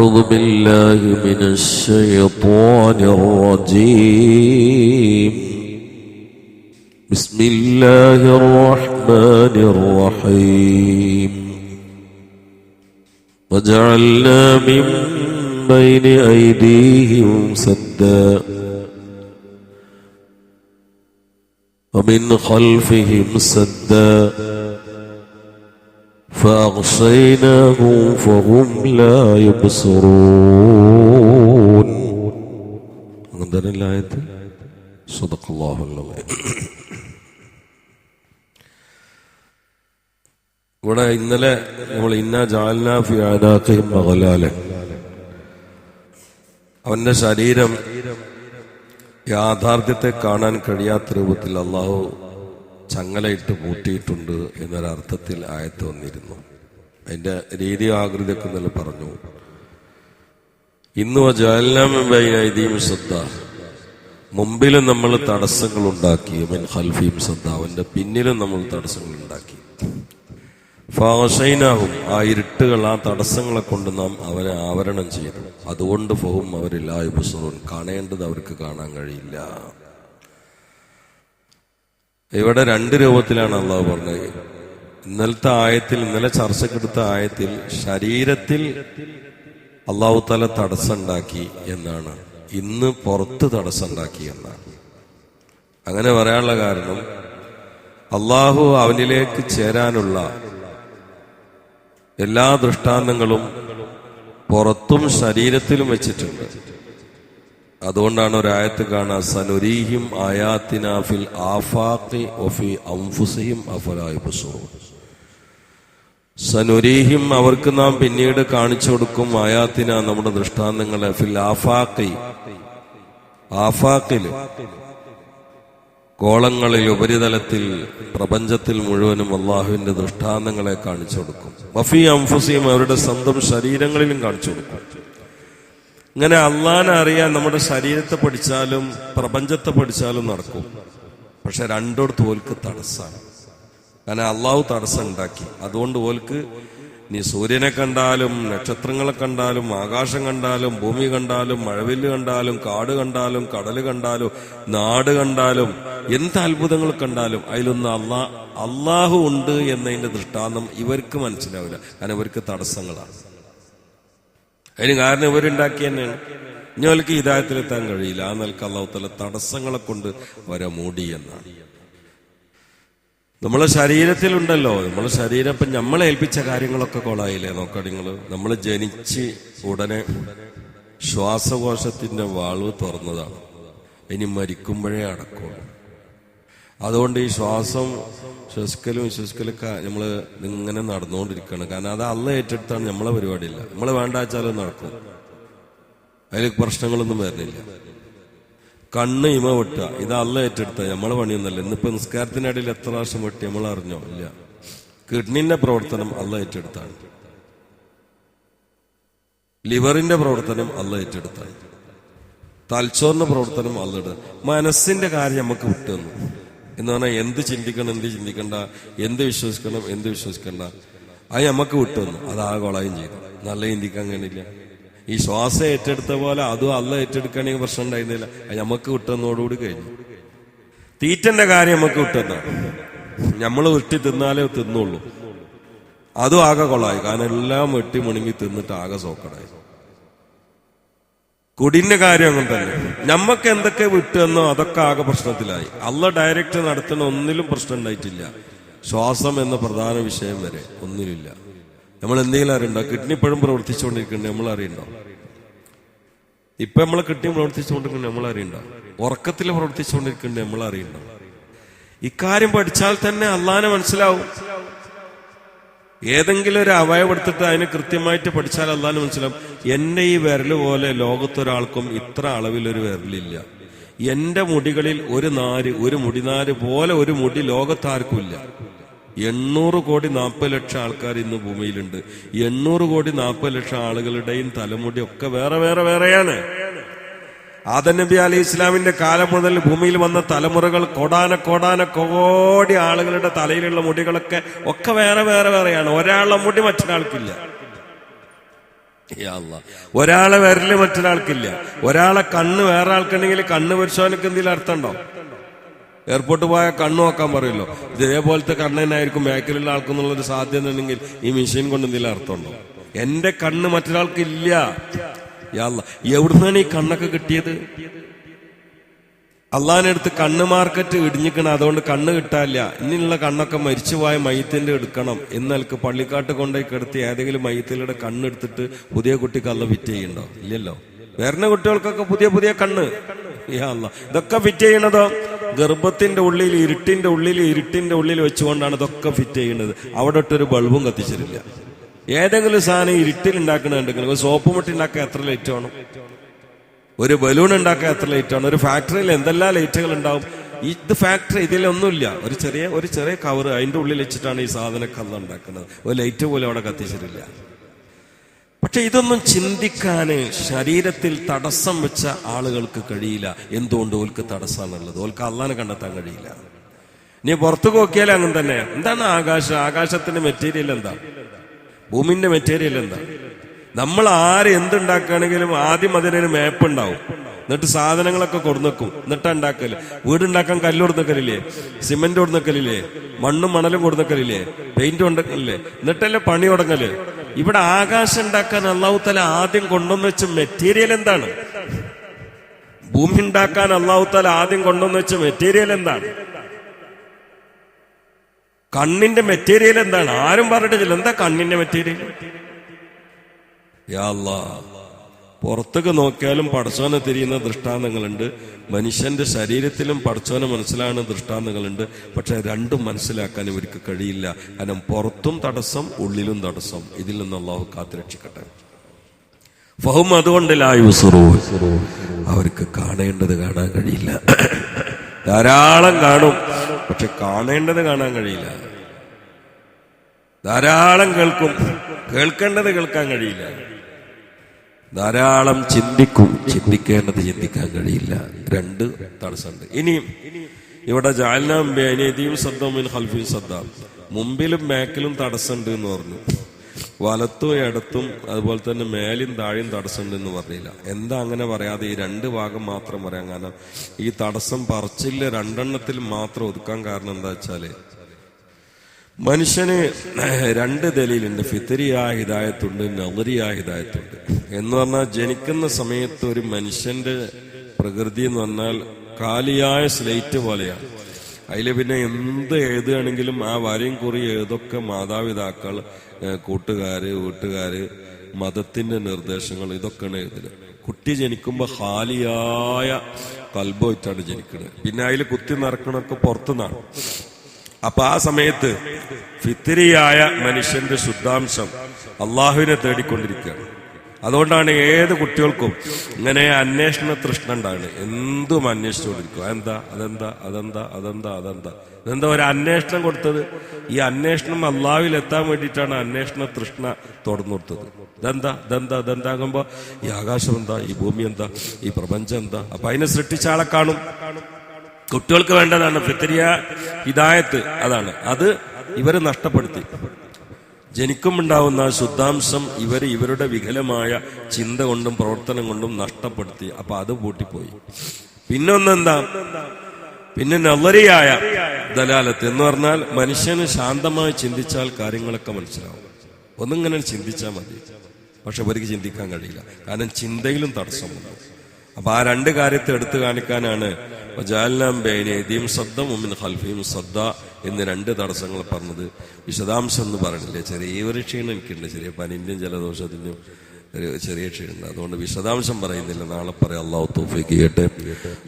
أعوذ بالله من الشيطان الرجيم. بسم الله الرحمن الرحيم. وجعلنا من بين أيديهم سدا ومن خلفهم سدا فأغشيناهم فهم لا يبصرون. صدق الله العظيم. ഇവിടെ ഇന്നലെ നമ്മൾ ഇന്നാ ജഅൽനാ ഫി അനാഖിഹിം അഗ്ലാലൻ, അവന്റെ ശരീരം യാഥാർത്ഥ്യത്തെ കാണാൻ കഴിയാത്ത രൂപത്തിൽ അള്ളാഹു ചങ്ങലയിട്ട് പൂട്ടിയിട്ടുണ്ട് എന്നൊരർത്ഥത്തിൽ ആയത്ത് വന്നിരുന്നു. അതിന്റെ രീതി ആകൃതിയൊക്കെ ഇന്നലെ പറഞ്ഞു. ഇന്ന് ജഅൽനാ മിൻ ബൈന അയ്ദിഹിം സദ്ദ, മുമ്പിലും നമ്മൾ തടസ്സങ്ങൾ ഉണ്ടാക്കി, മിൻ ഖൽഫിഹിം സദ്ദ, അവന്റെ പിന്നിലും നമ്മൾ തടസ്സങ്ങൾ ഉണ്ടാക്കി. ഫഅഗ്ശൈനാഹും, ആ ഇരുട്ടുകൾ, ആ തടസ്സങ്ങളെ കൊണ്ട് നാം അവരെ ആവരണം ചെയ്തു. അതുകൊണ്ട് ഫഹും അവർ ലാ യുബ്സിറൂൻ, കാണേണ്ടത് അവർക്ക് കാണാൻ കഴിയില്ല. ഇവിടെ രണ്ട് രൂപത്തിലാണ് അള്ളാഹു പറഞ്ഞത്. ഇന്നലത്തെ ആയത്തിൽ, ഇന്നലെ ചർച്ചക്കെടുത്ത ആയത്തിൽ ശരീരത്തിൽ അള്ളാഹു തആല തടസ്സം ഉണ്ടാക്കി എന്നാണ്, ഇന്ന് പുറത്ത് തടസ്സം ഉണ്ടാക്കി എന്നാണ്. അങ്ങനെ പറയാനുള്ള കാരണം അള്ളാഹു അവനിലേക്ക് ചേരാനുള്ള എല്ലാ ദൃഷ്ടാന്തങ്ങളും പുറത്തും ശരീരത്തിലും വെച്ചിട്ടുണ്ട്. അതുകൊണ്ടാണ് ഒരായത്ത് കാണാൻ സനുരീഹിം ആയാത്തിനാ ഫിൽ ആഫാഖി വഫി അൻഫുസിഹിം അഫലാ യുബ്സിറൂൻ. സനുരീഹിം, അവർക്ക് നാം പിന്നീട് കാണിച്ചു കൊടുക്കും, ആയാത്തിന, നമ്മുടെ ദൃഷ്ടാന്തങ്ങളെ, ഫിൽ ആഫാഖി, ആഫാഖിൽ, കോളങ്ങളിൽ, ഉപരിതലത്തിൽ, പ്രപഞ്ചത്തിൽ മുഴുവനും അള്ളാഹുവിന്റെ ദൃഷ്ടാന്തങ്ങളെ കാണിച്ചു കൊടുക്കും. വഫി അൻഫുസിഹിം, അവരുടെ സ്വന്തം ശരീരങ്ങളിലും കാണിച്ചു കൊടുക്കും. ഇങ്ങനെ അള്ളാഹനെ അറിയാൻ നമ്മുടെ ശരീരത്തെ പഠിച്ചാലും പ്രപഞ്ചത്തെ പഠിച്ചാലും നടക്കും. പക്ഷെ രണ്ടിടത്ത് ഓൽക്ക് തടസ്സാണ്. കാരണം അള്ളാഹു തടസ്സം ഉണ്ടാക്കി. അതുകൊണ്ട് ഓൽക്ക് നീ സൂര്യനെ കണ്ടാലും നക്ഷത്രങ്ങളെ കണ്ടാലും ആകാശം കണ്ടാലും ഭൂമി കണ്ടാലും മഴവില്ല് കണ്ടാലും കാട് കണ്ടാലും കടല് കണ്ടാലും നാട് കണ്ടാലും എന്ത് അത്ഭുതങ്ങൾ കണ്ടാലും അതിലൊന്ന് അള്ളാഹു ഉണ്ട് എന്നതിന്റെ ദൃഷ്ടാന്തം ഇവർക്ക് മനസ്സിലാവില്ല. കാരണം ഇവർക്ക് തടസ്സങ്ങളാണ്. അതിന് കാരണം ഇവരുണ്ടാക്കി തന്നെയാണ്. ഇനി അവർക്ക് ഹിദായത്തിലെത്താൻ കഴിയില്ല. ആ നിലക്ക് അള്ളാഹു തആല തടസ്സങ്ങളെ കൊണ്ട് അവരെ മൂടി എന്നാണ്. നമ്മളെ ശരീരത്തിലുണ്ടല്ലോ, നമ്മളെ ശരീരം ഇപ്പം നമ്മളെ ഏൽപ്പിച്ച കാര്യങ്ങളൊക്കെ കൊളായില്ലേ. നോക്കാം നിങ്ങള്, നമ്മൾ ജനിച്ച് ഉടനെ ശ്വാസകോശത്തിന്റെ വാൾവ് തുറന്നതാണ്. ഇനി മരിക്കുമ്പോഴേ അടക്കുള്ളൂ. അതുകൊണ്ട് ഈ ശ്വസിക്കലൊക്കെ നമ്മൾ ഇങ്ങനെ നടന്നുകൊണ്ടിരിക്കുകയാണ്. കാരണം അത് അള്ളാഹ് ഏറ്റെടുത്താണ്, നമ്മളെ പരിപാടിയില്ല. നമ്മൾ വേണ്ട വെച്ചാലും നടക്കും, അതിൽ പ്രശ്നങ്ങളൊന്നും വരുന്നില്ല. കണ്ണ് ഇമ വെട്ടുക, ഇത് അള്ളാഹ് ഏറ്റെടുത്ത, നമ്മളെ പണിയൊന്നല്ല. ഇന്നിപ്പോ നിസ്കാരത്തിനിടയിൽ എത്ര പ്രാവശ്യം വെട്ടി നമ്മൾ അറിഞ്ഞോ? ഇല്ല. കിഡ്നിന്റെ പ്രവർത്തനം അള്ളാഹ് ഏറ്റെടുത്താണ്. ലിവറിന്റെ പ്രവർത്തനം അള്ളാഹ് ഏറ്റെടുത്താണ്. തലച്ചോറിന്റെ പ്രവർത്തനം അള്ളാഹ്. മനസ്സിന്റെ കാര്യം നമുക്ക് വിട്ടുതന്നു എന്ന് പറഞ്ഞാൽ എന്ത് ചിന്തിക്കണം, എന്ത് ചിന്തിക്കണ്ട, എന്ത് വിശ്വസിക്കണം, എന്ത് വിശ്വസിക്കണ്ട, അത് നമുക്ക് വിട്ടുവന്നു. അത് ആ കൊളായും ചെയ്തു. നല്ല ചിന്തിക്കാൻ കഴിയില്ല. ഈ ശ്വാസം ഏറ്റെടുത്ത പോലെ അതും അള്ളാഹ് ഏറ്റെടുക്കുകയാണെങ്കിൽ പ്രശ്നം ഉണ്ടായിരുന്നില്ല. അത് നമുക്ക് വിട്ടുവന്നതോടുകൂടി കഴിഞ്ഞു. തീറ്റന്റെ കാര്യം നമുക്ക് വിട്ടുവന്നാണ്. നമ്മൾ വെട്ടി തിന്നാലേ തിന്നുള്ളൂ. അതും ആകെ കൊളായി. കാരണം എല്ലാം വെട്ടി മുണുങ്ങി തിന്നിട്ട് ആകെ സോക്കടായി. കുടിന്റെ കാര്യം അങ്ങനെ തന്നെ. നമ്മക്ക് എന്തൊക്കെ വിട്ടുവന്നോ അതൊക്കെ ആകെ പ്രശ്നത്തിലായി. അള്ളാഹ് ഡയറക്റ്റ് നടത്തുന്ന ഒന്നിലും പ്രശ്നം ഉണ്ടായിട്ടില്ല. ശ്വാസം എന്ന പ്രധാന വിഷയം വരെ ഒന്നിലില്ല. നമ്മൾ എന്തെങ്കിലും അറിയണ്ടോ? കിഡ്നി ഇപ്പോഴും പ്രവർത്തിച്ചുകൊണ്ടിരിക്കണ്ടേ? നമ്മൾ അറിയണ്ടോ? ഇപ്പൊ നമ്മളെ കിഡ്നി പ്രവർത്തിച്ചുകൊണ്ടിരിക്കണ്ടേ? നമ്മൾ അറിയണ്ടോ? ഉറക്കത്തിൽ പ്രവർത്തിച്ചുകൊണ്ടിരിക്കണ്ടേ? നമ്മൾ അറിയണ്ടോ? ഇക്കാര്യം പഠിച്ചാൽ തന്നെ അള്ളാഹനെ മനസ്സിലാവും. ഏതെങ്കിലും ഒരു അവയവം എടുത്തിട്ട് അതിനെ കൃത്യമായിട്ട് പഠിച്ചാൽ അള്ളാഹനെ മനസ്സിലാവും. എന്റെ ഈ വിരല് പോലെ ലോകത്തൊരാൾക്കും ഇത്ര അളവിലൊരു വിരലില്ല. എന്റെ മുടികളിൽ ഒരു മുടിനാര് പോലെ ഒരു മുടി ലോകത്താർക്കുമില്ല. 800 കോടി 40 ലക്ഷം ആൾക്കാർ ഇന്ന് ഭൂമിയിലുണ്ട്. 800 കോടി 40 ലക്ഷം ആളുകളുടെയും തലമുടി ഒക്കെ വേറെ വേറെ വേറെയാണ്. ആദം നബി അലൈഹി ഇസ്ലാമിന്റെ കാലം മുതൽ ഭൂമിയിൽ വന്ന തലമുറകൾ കോടാന കോടി ആളുകളുടെ തലയിലുള്ള മുടികളൊക്കെ വേറെ വേറെ വേറെയാണ്. ഒരാളുടെ മുടി മറ്റൊരാൾക്കില്ല. ഒരാളെ വിരല് മറ്റൊരാൾക്കില്ല. ഒരാളെ കണ്ണ് വേറെ ആൾക്കുണ്ടെങ്കിൽ കണ്ണ് പരിശോധനക്ക് എന്തെങ്കിലും അർത്ഥമുണ്ടോ? എയർപോർട്ട് പോയാൽ കണ്ണ് നോക്കാൻ പറയുമല്ലോ. ഇതേപോലത്തെ കണ്ണ് തന്നെ ആയിരിക്കും ബാക്കിലുള്ള ആൾക്കെന്നുള്ളൊരു സാധ്യത ഉണ്ടെങ്കിൽ ഈ മെഷീൻ കൊണ്ട് എന്തെങ്കിലും അർത്ഥമുണ്ടോ? എന്റെ കണ്ണ് മറ്റൊരാൾക്കില്ല. എവിടുന്നാണ് ഈ കണ്ണൊക്കെ കിട്ടിയത്? അള്ളാഹിനടുത്ത് കണ്ണ് മാർക്കറ്റ് ഇടിഞ്ഞിക്കണം, അതുകൊണ്ട് കണ്ണ് കിട്ടാനില്ല. ഇനിയുള്ള കണ്ണൊക്കെ മരിച്ചുപോയ മയ്യത്തിന്റെ എടുക്കണം എന്നൽക്ക് പള്ളിക്കാട്ട് കൊണ്ടുപോയി കിടത്തി ഏതെങ്കിലും മയ്യത്തിലൂടെ കണ്ണെടുത്തിട്ട് പുതിയ കുട്ടിക്ക് അല്ല ഫിറ്റ് ചെയ്യണ്ടോ? ഇല്ലല്ലോ. വരുന്ന കുട്ടികൾക്കൊക്കെ പുതിയ പുതിയ കണ്ണ്. ഇതൊക്കെ ഫിറ്റ് ചെയ്യണതോ ഗർഭത്തിന്റെ ഉള്ളിൽ ഇരുട്ടിന്റെ ഉള്ളിൽ വെച്ചുകൊണ്ടാണ് ഇതൊക്കെ ഫിറ്റ് ചെയ്യുന്നത്. അവിടെ ഇട്ടൊരു ബൾബും കത്തിച്ചിട്ടില്ല. ഏതെങ്കിലും സാധനം ഇരുട്ടിൽ ഉണ്ടാക്കണുണ്ടെങ്കിൽ സോപ്പ് മുട്ടി ഉണ്ടാക്കാൻ എത്ര ലൈറ്റ് വേണം? ഒരു ബലൂൺ ഉണ്ടാക്കാൻ എത്ര ലൈറ്റ് ആണ്? ഒരു ഫാക്ടറിയിൽ എന്തെല്ലാം ലൈറ്റുകൾ ഉണ്ടാവും. ഇത് ഫാക്ടറി ഇതിലൊന്നുമില്ല. ഒരു ചെറിയ കവർ അതിന്റെ ഉള്ളിൽ വെച്ചിട്ടാണ് ഈ സാധനക്കല്ല ഉണ്ടാക്കുന്നത്. ഒരു ലൈറ്റ് പോലും അവിടെ കത്തിച്ചിട്ടില്ല. പക്ഷെ ഇതൊന്നും ചിന്തിക്കാന് ശരീരത്തിൽ തടസ്സം വെച്ച ആളുകൾക്ക് കഴിയില്ല. എന്തുകൊണ്ട്? ഓൽക്ക് തടസ്സമാണുള്ളത്. ഓൽക്ക് അള്ളാനെ കണ്ടെത്താൻ കഴിയില്ല. നീ പുറത്തു നോക്കിയാലും അങ്ങനെ തന്നെ. എന്താണ് ആകാശത്തിന്റെ മെറ്റീരിയൽ എന്താ? ഭൂമിന്റെ മെറ്റീരിയൽ എന്താ? നമ്മൾ ആര് എന്തുണ്ടാക്കുകയാണെങ്കിലും ആദ്യം അതിനൊരു മാപ്പ് ഉണ്ടാവും. എന്നിട്ട് സാധനങ്ങളൊക്കെ കൊടുന്നേക്കും. എന്നിട്ടാ ഉണ്ടാക്കല്. വീടുണ്ടാക്കാൻ കല്ല് കൊടുന്നേക്കലില്ലേ? സിമെന്റ് കൊടുന്നേക്കലില്ലേ? മണ്ണും മണലും കൊടുന്നേക്കലില്ലേ? പെയിന്റ് കൊടുക്കലില്ലേ? എന്നിട്ടല്ലേ പണി തുടങ്ങല്. ഇവിടെ ആകാശം ഉണ്ടാക്കാൻ അള്ളാഹു തആല ആദ്യം കൊണ്ടുവന്ന് വെച്ച മെറ്റീരിയൽ എന്താണ്? ഭൂമി ഉണ്ടാക്കാൻ അള്ളാഹു തആല ആദ്യം കൊണ്ടുവന്ന് വെച്ച മെറ്റീരിയൽ എന്താണ്? കണ്ണിന്റെ മെറ്റീരിയൽ എന്താണ്? ആരും പറഞ്ഞിട്ടില്ല. എന്താ കണ്ണിന്റെ മെറ്റീരിയൽ? യാ അല്ലാഹ്, പുറത്തേക്ക് നോക്കിയാലും പടച്ചോനെ തിരിയുന്ന ദൃഷ്ടാന്തങ്ങളുണ്ട്. മനുഷ്യന്റെ ശരീരത്തിലും പടച്ചോനെ മനസ്സിലാകുന്ന ദൃഷ്ടാന്തങ്ങളുണ്ട്. പക്ഷെ രണ്ടും മനസ്സിലാക്കാൻ ഇവർക്ക് കഴിയില്ല. കാരണം പുറത്തും തടസ്സം, ഉള്ളിലും തടസ്സം. ഇതിൽ നിന്ന് അള്ളാഹു കാത്തുരക്ഷിക്കട്ടെ. ഫഹും, അതുകൊണ്ട് ലാ യുസ്റൂൻ, അവർക്ക് കാണേണ്ടത് കാണാൻ കഴിയില്ല. ധാരാളം കാണും, പക്ഷെ കാണേണ്ടത് കാണാൻ കഴിയില്ല. ധാരാളം കേൾക്കും, കേൾക്കേണ്ടത് കേൾക്കാൻ കഴിയില്ല. ധാരാളം ചിന്തിക്കും, ചിന്തിക്കേണ്ടത് ചിന്തിക്കാൻ കഴിയില്ല. രണ്ട് തടസ്സമുണ്ട്. ഇനിയും ഇവിടെ ജഅൽനാ ബൈന യദീഹിം സദ്ദൻ മിൻ ഖൽഫിഹിം സദ്ദ, മുമ്പിലും ബാക്കിലും തടസ്സമുണ്ട് എന്ന് പറഞ്ഞു. വലത്തും ഇടത്തും അതുപോലെ തന്നെ മേലും താഴെയും തടസ്സമുണ്ട് എന്ന് പറഞ്ഞില്ല. എന്താ അങ്ങനെ പറയാതെ ഈ രണ്ട് ഭാഗം മാത്രം പറയാൻ കാരണം? ഈ തടസ്സം പറച്ചില്ല രണ്ടെണ്ണത്തിൽ മാത്രം ഒതുക്കാൻ കാരണം എന്താ വെച്ചാല്, മനുഷ്യന് രണ്ട് ദലീലുണ്ട്. ഫിത്രിയായ ഹിദായത്തുണ്ട്, നളരിയായ ഹിദായത്തുണ്ട്. എന്ന് പറഞ്ഞാൽ ജനിക്കുന്ന സമയത്ത് ഒരു മനുഷ്യന്റെ പ്രകൃതി എന്ന് പറഞ്ഞാൽ കാലിയായ സ്ലേറ്റ് പോലെയാണ്. അതിൽ പിന്നെ എന്ത് എഴുതുകയാണെങ്കിലും ആ വരയും കുറി ഏതൊക്കെ മാതാപിതാക്കൾ, കൂട്ടുകാര്, വീട്ടുകാര്, മതത്തിന്റെ നിർദ്ദേശങ്ങൾ, ഇതൊക്കെയാണ് എഴുതുന്നത്. കുട്ടി ജനിക്കുമ്പോ ഖാലിയായ കൽബായിട്ടാണ് ജനിക്കുന്നത്. പിന്നെ അതിൽ കുത്തി നിറക്കണൊക്കെ പുറത്തുനിന്നാണ്. അപ്പൊ ആ സമയത്ത് ഫിത്രിയായ മനുഷ്യന്റെ ശുദ്ധാംശം അള്ളാഹുവിനെ തേടിക്കൊണ്ടിരിക്കുകയാണ്. അതുകൊണ്ടാണ് ഏത് കുട്ടികൾക്കും ഇങ്ങനെ അന്വേഷണ തൃഷ്ണ ഉണ്ടാകുന്നത്. എന്തും അന്വേഷിച്ചുകൊണ്ടിരിക്കും. ഇതെന്താ ഒരു അന്വേഷണം കൊടുത്തത്? ഈ അന്വേഷണം അള്ളാഹുവിൽ എത്താൻ വേണ്ടിയിട്ടാണ് അന്വേഷണ തൃഷ്ണ തുറന്നു കൊടുത്തത്. ഇതെന്താകുമ്പോ ഈ ആകാശം എന്താ, ഈ ഭൂമി എന്താ, ഈ പ്രപഞ്ചം എന്താ? അപ്പൊ അതിനെ സൃഷ്ടിച്ച ആളെ കാണും. കുട്ടികൾക്ക് വേണ്ടതാണ് ഫിത്രിയ ഹിദായത്ത്. അതാണ് അത് ഇവര് നഷ്ടപ്പെടുത്തി. ജനിക്കുമുണ്ടാവുന്ന ശുദ്ധാംശം ഇവരുടെ വികലമായ ചിന്ത കൊണ്ടും പ്രവർത്തനം കൊണ്ടും നഷ്ടപ്പെടുത്തി. അപ്പൊ അത് പൂട്ടിപ്പോയി. പിന്നൊന്നെന്താ? പിന്നെ നളരിയായ ദലാലത്ത് എന്ന് പറഞ്ഞാൽ മനുഷ്യന് ശാന്തമായി ചിന്തിച്ചാൽ കാര്യങ്ങളൊക്കെ മനസ്സിലാവും. ഒന്നിങ്ങനെ ചിന്തിച്ചാൽ മതി. പക്ഷെ അവർക്ക് ചിന്തിക്കാൻ കഴിയില്ല, കാരണം ചിന്തയിലും തടസ്സമുണ്ട്. അപ്പൊ ആ രണ്ട് കാര്യത്തെ എടുത്തു കാണിക്കാനാണ് ജഅൽനാ ബൈന യദീഹിം സദ്ദൻ വമിൻ ഖൽഫിഹിം സദ്ദ എന്ന് രണ്ട് തടസ്സങ്ങൾ പറഞ്ഞത്. വിശദാംശം എന്ന് പറഞ്ഞില്ലേ. ചെറിയൊരു ക്ഷീണം എനിക്കുണ്ട്, ചെറിയ പനിന്റെയും ജലദോഷത്തിന്റെയും ചെറിയ ക്ഷീണം. അതുകൊണ്ട് വിശദാംശം പറയുന്നില്ല, നാളെ പറയാം. അല്ലാഹു തൗഫീഖ് ചെയ്യട്ടെ.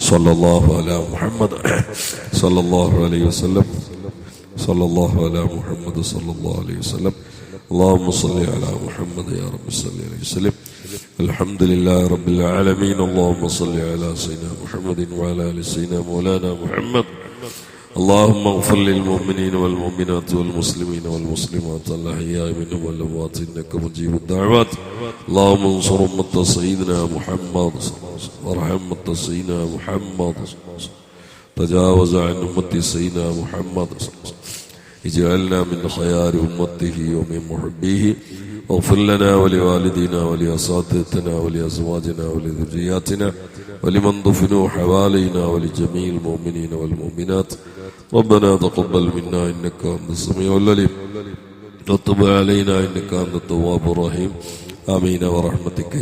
സ്വല്ലല്ലാഹു അലാ മുഹമ്മദ് സ്വല്ലല്ലാഹു അലൈഹി വസല്ലം സ്വല്ലല്ലാഹു അലാ മുഹമ്മദ് സ്വല്ലല്ലാഹു അലൈഹി വസല്ലം. اللهم صل على محمد يا رب صل عليه وسلم. الحمد لله رب العالمين. اللهم صل على سيدنا محمد وعلى ال سيدنا مولانا محمد. اللهم اغفر للمؤمنين والمؤمنات والمسلمين والمسلمات الاحياء منهم والاموات انك مجيب الدعوات. اللهم انصر امه سيدنا محمد وارحم امه سيدنا محمد. تجاوز عن امه سيدنا محمد. اجعلنا من خيار امته ومن محبيه واغفر لنا ولوالدينا ولأساتذتنا ولأزواجنا ولذرياتنا ولمن دفنوا حوالينا ولجميع المؤمنين والمؤمنات. ربنا تقبل منا إنك أنت السميع العليم وتب علينا إنك أنت التواب الرحيم. آمين ورحمتك.